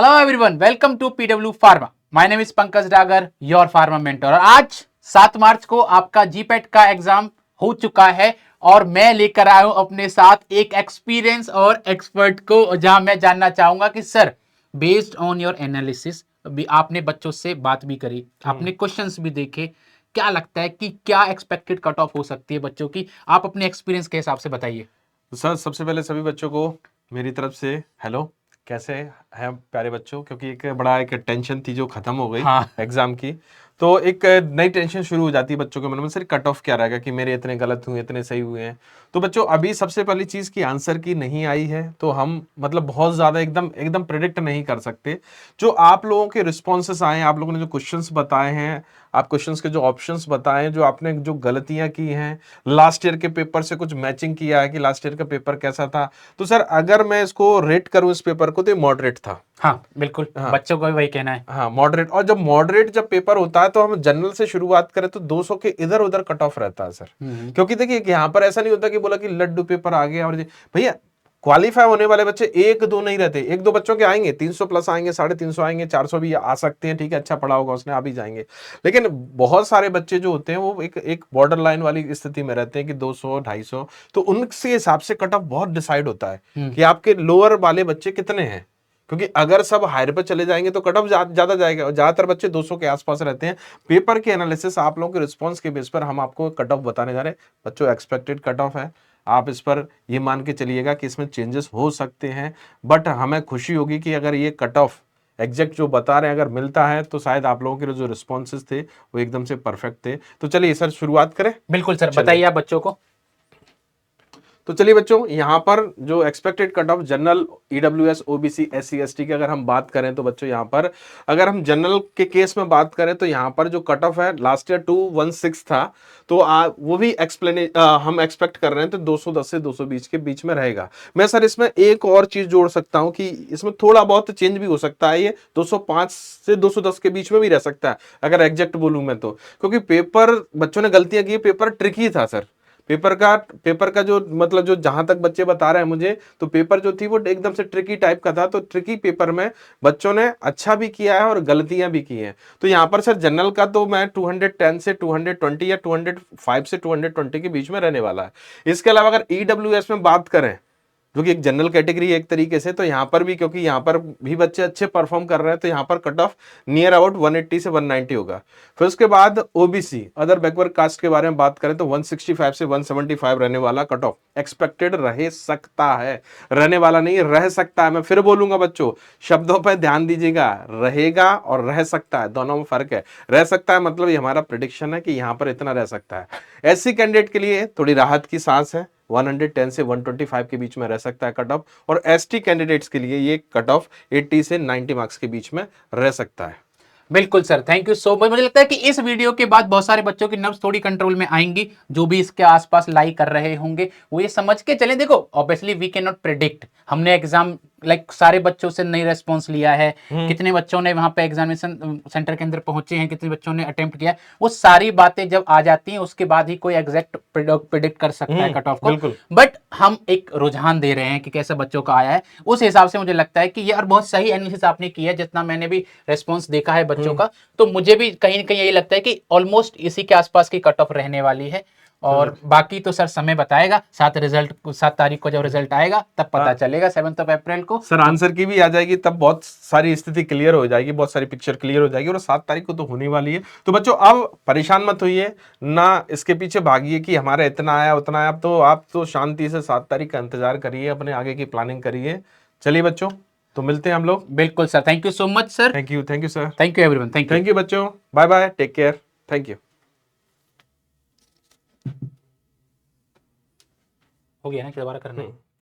Hello everyone, welcome to PW pharma. My name is Pankaj Dagar, your pharma mentor. और आज 7 मार्च को आपका जीपेट का एग्जाम हो चुका है और मैं लेकर आया हूं अपने साथ एक एक्सपीरियंस और एक्सपर्ट को, जहां मैं जानना चाहूंगा कि sir, based on your analysis, अभी आपने बच्चों से बात भी करी, आपने क्वेश्चंस भी देखे, क्या लगता है कि क्या एक्सपेक्टेड कट ऑफ हो सकती है बच्चों की? आप अपने एक्सपीरियंस के हिसाब से बताइए। तो सर, सबसे पहले सभी बच्चों को मेरी तरफ से हेलो। कैसे हैं प्यारे बच्चों? क्योंकि एक टेंशन थी जो खत्म हो गई हाँ, एग्जाम की। तो एक नई टेंशन शुरू हो जाती है बच्चों के मन में, सर कट ऑफ क्या रहेगा, कि मेरे इतने गलत हुए इतने सही हुए हैं। तो बच्चों, अभी सबसे पहली चीज की आंसर की नहीं आई है, तो हम मतलब बहुत ज्यादा एकदम एकदम प्रिडिक्ट नहीं कर सकते। जो आप लोगों के रिस्पॉन्सेस आए, आप लोगों ने जो क्वेश्चंस बताए हैं, आप क्वेश्चंस के जो ऑप्शंस बताए, जो आपने जो गलतियां की हैं, लास्ट ईयर के पेपर से कुछ मैचिंग किया है कि लास्ट ईयर का पेपर कैसा था। तो सर, अगर मैं इसको रेट करूं इस पेपर को, तो ये मॉडरेट था। हाँ, बिल्कुल, हाँ, बच्चों को भी वही कहना है। हाँ मॉडरेट। और जब पेपर होता है तो हम जनरल से शुरुआत करें तो 200 के इधर उधर कट ऑफ रहता है सर। क्योंकि देखिए कि यहाँ पर ऐसा नहीं होता कि बोला कि लड्डू पेपर आ गया और भैया, क्वालिफाई होने वाले बच्चे एक दो नहीं रहते, एक दो बच्चों के आएंगे 300 प्लस आएंगे, 350 आएंगे, 400 भी आ सकते हैं, ठीक है, अच्छा पढ़ा होगा उसने, आ भी जाएंगे। लेकिन बहुत सारे बच्चे जो होते हैं वो एक बॉर्डर लाइन वाली स्थिति में रहते हैं कि 200 250। तो उनके हिसाब से कट ऑफ बहुत डिसाइड होता है कि आपके लोअर वाले बच्चे कितने हैं। क्योंकि अगर सब हायर पर चले जाएंगे तो कट ऑफ ज्यादा जाएगा, और ज्यादातर बच्चे 200 के आसपास रहते हैं। पेपर के एनालिसिस, आप लोगों के रिस्पांस के बेस पर हम आपको कट ऑफ बताने जा रहे हैं। बच्चों, एक्सपेक्टेड कट ऑफ है, आप इस पर ये मान के चलिएगा कि इसमें चेंजेस हो सकते हैं। बट हमें खुशी होगी कि अगर ये कट ऑफ एग्जैक्ट जो बता रहे हैं अगर मिलता है, तो शायद आप लोगों के जो रिस्पॉन्सेज थे वो एकदम से परफेक्ट थे। तो चलिए सर, शुरुआत करें। बिल्कुल सर, चलिए, बताइए आप बच्चों को। तो चलिए बच्चों, यहां पर जो expected cut off general, EWS, OBC, SC ST की अगर हम बात करें, तो बच्चों यहां पर अगर हम जनरल के केस में बात करें तो यहां पर जो कट ऑफ है लास्ट ईयर 216 था। तो वो भी हम एक्सपेक्ट कर रहे हैं तो 210 से 220 के बीच में रहेगा। मैं सर इसमें एक और चीज जोड़ सकता हूं कि इसमें थोड़ा बहुत चेंज भी हो सकता है, ये 205 से 210 के बीच में भी रह सकता है अगर एग्जैक्ट बोलूं मैं तो। क्योंकि पेपर बच्चों ने गलतियां की, पेपर ट्रिकी था सर। पेपर का जो मतलब जो जहां तक बच्चे बता रहे हैं मुझे, तो पेपर जो थी वो एकदम से ट्रिकी टाइप का था। तो ट्रिकी पेपर में बच्चों ने अच्छा भी किया है और गलतियां भी की हैं। तो यहां पर सर जनरल का तो मैं 210 से 220 या 205 से 220 के बीच में रहने वाला है। इसके अलावा अगर ईडब्ल्यूएस में बात करें, जो कि एक जनरल कैटेगरी है एक तरीके से, तो यहां पर भी, क्योंकि यहां पर भी बच्चे अच्छे परफॉर्म कर रहे हैं, तो यहां पर कट ऑफ नियर अबाउट 180 से 190 होगा। फिर उसके बाद ओबीसी, अदर बैकवर्ड कास्ट के बारे में बात करें तो 165 से 175 रहने वाला कट ऑफ एक्सपेक्टेड रह सकता है। रहने वाला नहीं, रह सकता है। मैं फिर बोलूंगा बच्चों, शब्दों पर ध्यान दीजिएगा, रहेगा और रह सकता है, दोनों में फर्क है। रह सकता है मतलब ये हमारा प्रिडिक्शन है कि यहां पर इतना रह सकता है। एससी कैंडिडेट के लिए थोड़ी राहत की सांस है, 110 से 125 के बीच में रह सकता है कट ऑफ। और एसटी कैंडिडेट्स के लिए ये कट ऑफ 80 से 90 मार्क्स के बीच में रह सकता है। बिल्कुल sir, thank you so much. मुझे लगता है कि इस वीडियो के बाद बहुत सारे बच्चों की नब्ज थोड़ी कंट्रोल में आएंगी, जो भी इसके आसपास लाई कर रहे होंगे वो ये समझ के चलें। देखो, ऑब्वियसली वी कैन नॉट प्रिडिक्ट, हमने एग्जाम सारे बच्चों से नई रेस्पॉन्स लिया है, कितने बच्चों ने वहां पे एग्जामिनेशन सेंटर के अंदर पहुंचे हैं, कितने बच्चों ने अटेम्प्ट किया है, वो सारी बातें जब आ जाती हैं उसके बाद ही कोई एग्जैक्ट प्रिडिक्ट कर सकता है कट ऑफ को। बिल्कुल। बट हम एक रुझान दे रहे हैं कि कैसे बच्चों का आया है, उस हिसाब से मुझे लगता है कि यार बहुत सही एनालिसिस आपने किया है। जितना मैंने भी रेस्पॉन्स देखा है बच्चों का, तो मुझे भी कहीं ना कहीं यही लगता है कि ऑलमोस्ट इसी के आसपास की कट ऑफ रहने वाली है। और बाकी तो सर समय बताएगा, 7 तारीख को जब रिजल्ट आएगा तब पता चलेगा, 7 अप्रैल को। सर आंसर की भी आ जाएगी, तब बहुत सारी स्थिति क्लियर हो जाएगी, बहुत सारी पिक्चर क्लियर हो जाएगी, और 7 तारीख को तो होने वाली है। तो बच्चों, अब परेशान मत होइए ना, इसके पीछे भागिए कि हमारा इतना आया उतना आया। तो आप तो शांति से 7 तारीख का इंतजार करिए, अपने आगे की प्लानिंग करिए। चलिए बच्चों, तो मिलते हैं हम लोग। बिल्कुल sir, thank you so much sir. Thank you sir. Thank you everyone, thank you. Thank you बच्चों, bye bye, take care, thank you. हो गया ना, दोबारा करना है?